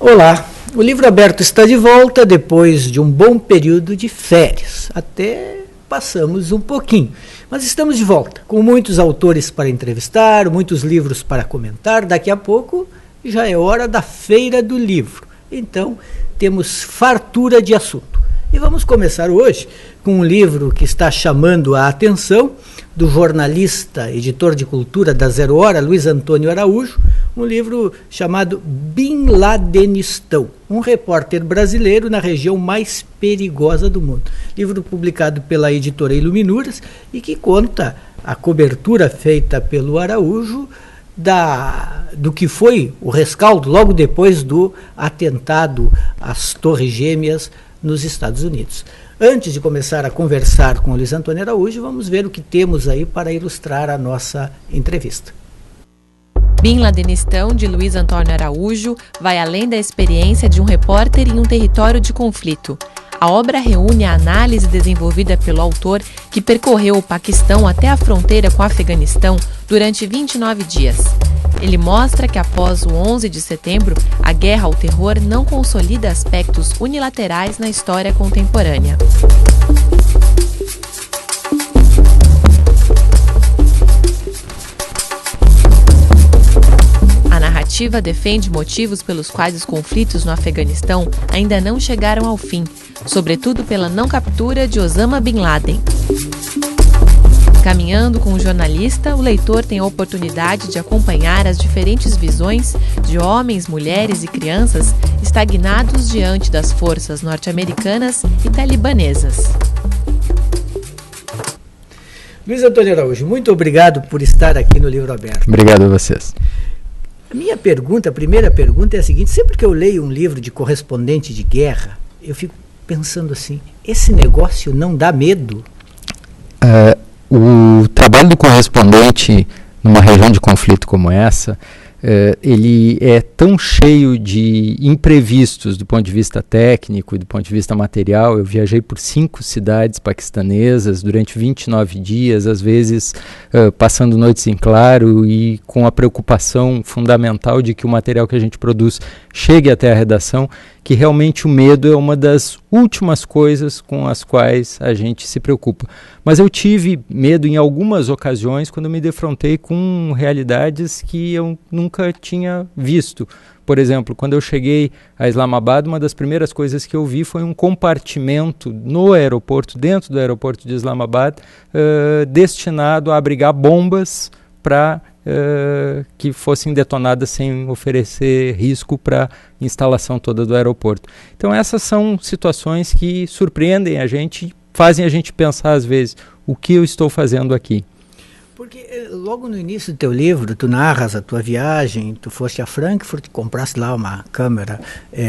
Olá, o Livro Aberto está de volta depois de um bom período de férias. Até passamos um pouquinho, mas estamos de volta, com muitos autores para entrevistar, muitos livros para comentar. Daqui a pouco já é hora da Feira do Livro, então temos fartura de assunto. E vamos começar hoje com um livro que está chamando a atenção do jornalista, editor de cultura da Zero Hora, Luiz Antônio Araújo, um livro chamado Bin Ladenistão, um repórter brasileiro na região mais perigosa do mundo. Livro publicado pela editora Iluminuras e que conta a cobertura feita pelo Araújo do que foi o rescaldo logo depois do atentado às Torres Gêmeas nos Estados Unidos. Antes de começar a conversar com o Luiz Antônio Araújo, vamos ver o que temos aí para ilustrar a nossa entrevista. Bin Ladenistão, de Luiz Antônio Araújo, vai além da experiência de um repórter em um território de conflito. A obra reúne a análise desenvolvida pelo autor, que percorreu o Paquistão até a fronteira com o Afeganistão durante 29 dias. Ele mostra que após o 11 de setembro, a guerra ao terror não consolida aspectos unilaterais na história contemporânea. A narrativa defende motivos pelos quais os conflitos no Afeganistão ainda não chegaram ao fim, sobretudo pela não captura de Osama Bin Laden. Caminhando com o jornalista, o leitor tem a oportunidade de acompanhar as diferentes visões de homens, mulheres e crianças estagnados diante das forças norte-americanas e talibanesas. Luiz Antônio Araújo, muito obrigado por estar aqui no Livro Aberto. Obrigado a vocês. A primeira pergunta é a seguinte: sempre que eu leio um livro de correspondente de guerra, eu fico pensando assim, esse negócio não dá medo? O trabalho do correspondente numa região de conflito como essa, ele é tão cheio de imprevistos do ponto de vista técnico e do ponto de vista material. Eu viajei por 5 cidades paquistanesas durante 29 dias, às vezes passando noites em claro e com a preocupação fundamental de que o material que a gente produz chegue até a redação, que realmente o medo é uma das últimas coisas com as quais a gente se preocupa. Mas eu tive medo em algumas ocasiões quando me defrontei com realidades que eu nunca tinha visto. Por exemplo, quando eu cheguei a Islamabad, uma das primeiras coisas que eu vi foi um compartimento no aeroporto, dentro do aeroporto de Islamabad, destinado a abrigar bombas para que fossem detonadas sem oferecer risco para a instalação toda do aeroporto. Então essas são situações que surpreendem a gente, fazem a gente pensar às vezes, o que eu estou fazendo aqui? Porque logo no início do teu livro, tu narras a tua viagem, tu foste a Frankfurt, compraste lá uma câmera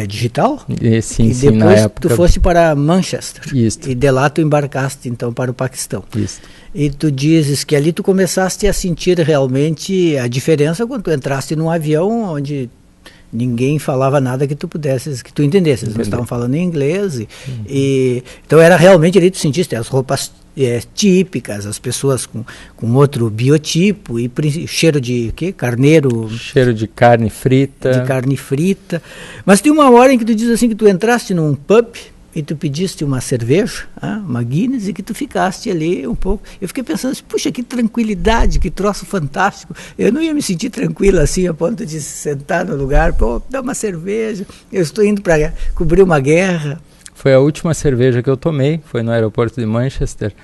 digital, sim, e sim, depois na época tu foste para Manchester, Isto. E de lá tu embarcaste então para o Paquistão. Isso. E tu dizes que ali tu começaste a sentir realmente a diferença quando tu entraste num avião onde ninguém falava nada que tu entendesse. Eles não estavam falando em inglês. Então era realmente ali tu sentiste as roupas típicas, as pessoas com outro biotipo e cheiro de quê? Carneiro. Cheiro de carne frita. De carne frita. Mas tem uma hora em que tu diz assim que tu entraste num pub e tu pediste uma cerveja, uma Guinness, e que tu ficaste ali um pouco. Eu fiquei pensando assim, puxa, que tranquilidade, que troço fantástico. Eu não ia me sentir tranquilo assim, a ponto de sentar no lugar, dá uma cerveja, eu estou indo para cobrir uma guerra. Foi a última cerveja que eu tomei, foi no aeroporto de Manchester,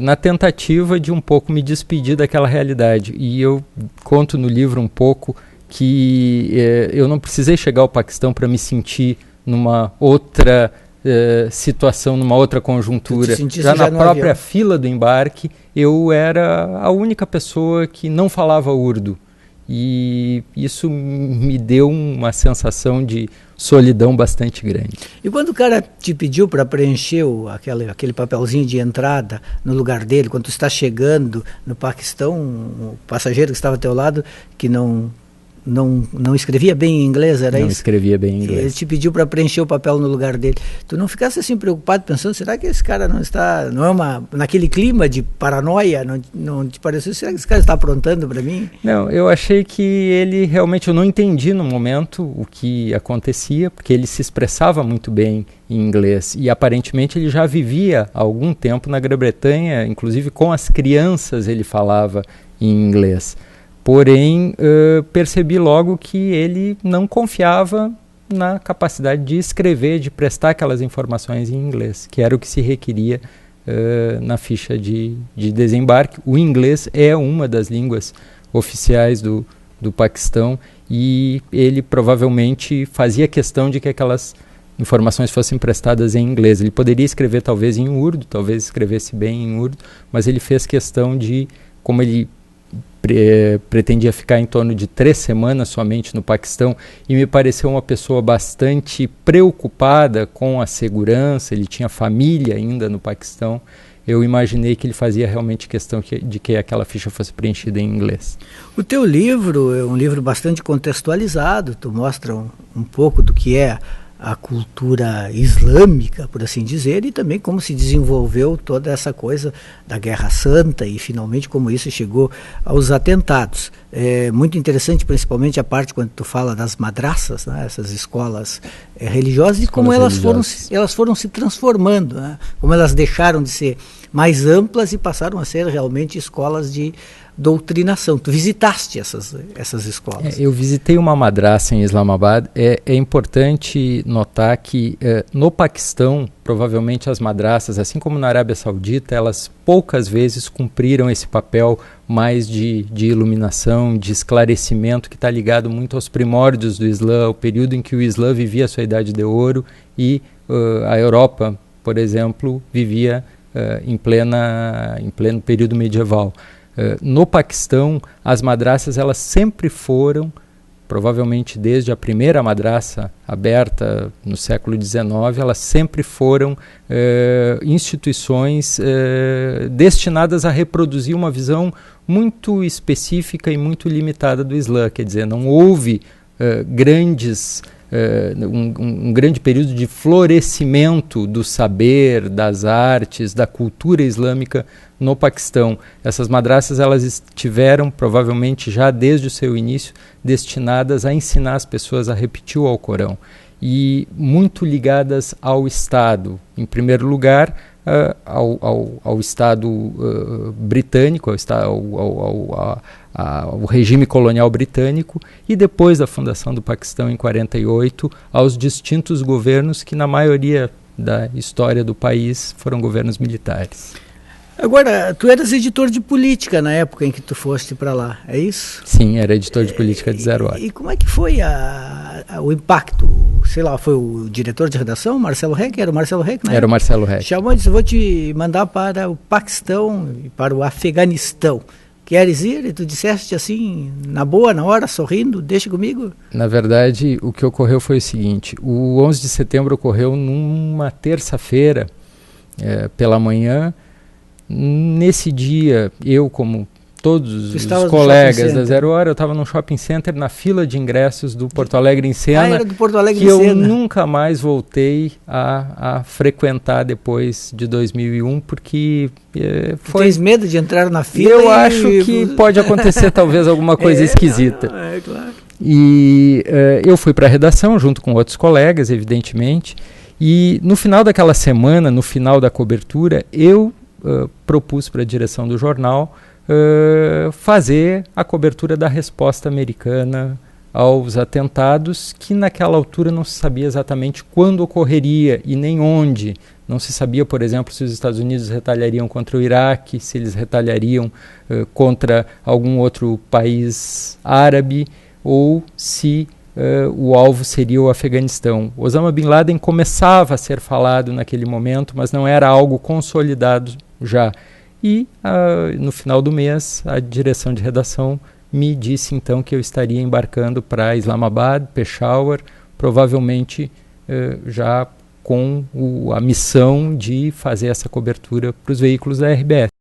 na tentativa de um pouco me despedir daquela realidade. E eu conto no livro um pouco que eu não precisei chegar ao Paquistão para me sentir numa outra situação, numa outra conjuntura. Já na própria avião. Fila do embarque, eu era a única pessoa que não falava urdu. E isso me deu uma sensação de solidão bastante grande. E quando o cara te pediu para preencher aquele papelzinho de entrada no lugar dele, quando tu está chegando no Paquistão, o passageiro que estava ao teu lado, que não não escrevia bem em inglês, era isso? Não escrevia bem em inglês. Ele te pediu para preencher o papel no lugar dele. Tu não ficasse assim preocupado pensando, será que esse cara não é naquele clima de paranoia, não te pareceu, será que esse cara está aprontando para mim? Não, eu achei que ele realmente, eu não entendi no momento o que acontecia, porque ele se expressava muito bem em inglês e aparentemente ele já vivia há algum tempo na Grã-Bretanha, inclusive com as crianças ele falava em inglês. Porém, percebi logo que ele não confiava na capacidade de escrever, de prestar aquelas informações em inglês, que era o que se requeria na ficha de desembarque. O inglês é uma das línguas oficiais do Paquistão e ele provavelmente fazia questão de que aquelas informações fossem prestadas em inglês. Ele poderia escrever talvez em urdu, talvez escrevesse bem em urdu, mas ele fez questão de, como ele pretendia ficar em torno de 3 semanas somente no Paquistão e me pareceu uma pessoa bastante preocupada com a segurança, ele tinha família ainda no Paquistão, eu imaginei que ele fazia realmente questão de que aquela ficha fosse preenchida em inglês. O teu livro é um livro bastante contextualizado, tu mostra um pouco do que é a cultura islâmica, por assim dizer, e também como se desenvolveu toda essa coisa da Guerra Santa e finalmente como isso chegou aos atentados. É muito interessante, principalmente a parte quando tu fala das madraças, né, essas escolas religiosas, e como elas foram se transformando, né, como elas deixaram de ser mais amplas e passaram a ser realmente escolas de doutrinação. Tu visitaste essas escolas? Eu visitei uma madraça em Islamabad. É importante notar que no Paquistão, provavelmente as madraças, assim como na Arábia Saudita, elas poucas vezes cumpriram esse papel mais de iluminação, de esclarecimento, que está ligado muito aos primórdios do Islã, ao período em que o Islã vivia a sua Idade de Ouro e a Europa, por exemplo, vivia em pleno período medieval. No Paquistão, as madraças elas sempre foram, provavelmente desde a primeira madraça aberta no século XIX, elas sempre foram instituições destinadas a reproduzir uma visão muito específica e muito limitada do Islã. Quer dizer, não houve um grande período de florescimento do saber, das artes, da cultura islâmica no Paquistão. Essas madraças elas estiveram provavelmente já desde o seu início destinadas a ensinar as pessoas a repetir o Alcorão e muito ligadas ao Estado. Em primeiro lugar, ao Estado britânico, ao regime colonial britânico e depois da fundação do Paquistão em 48 aos distintos governos que na maioria da história do país foram governos militares. Agora, tu eras editor de política na época em que tu foste para lá, é isso? Sim, era editor de política de Zero Hora. E como é que foi o impacto? Sei lá, foi o diretor de redação, Marcelo Reck? Era o Marcelo Reck, né? Era o Marcelo Reck. Chamou e disse, vou te mandar para o Paquistão e para o Afeganistão. Queres ir? E tu disseste assim, na boa, na hora, sorrindo, deixa comigo? Na verdade, o que ocorreu foi o seguinte, o 11 de setembro ocorreu numa terça-feira, pela manhã. Nesse dia, eu, como todos os colegas da Zero Hora, eu estava num shopping center na fila de ingressos do Porto Alegre em Cena, era do Porto Alegre que em eu Cena. nunca mais voltei a frequentar depois de 2001, porque foi... Tens medo de entrar na fila? Eu acho que pode acontecer talvez alguma coisa esquisita. É claro. E eu fui para a redação junto com outros colegas, evidentemente, e no final daquela semana, no final da cobertura, eu propus para a direção do jornal fazer a cobertura da resposta americana aos atentados, que naquela altura não se sabia exatamente quando ocorreria e nem onde. Não se sabia, por exemplo, se os Estados Unidos retaliariam contra o Iraque, se eles retaliariam contra algum outro país árabe ou se o alvo seria o Afeganistão. Osama Bin Laden começava a ser falado naquele momento, mas não era algo consolidado já. E no final do mês, a direção de redação me disse então que eu estaria embarcando para Islamabad, Peshawar, provavelmente já com a missão de fazer essa cobertura para os veículos da RBS.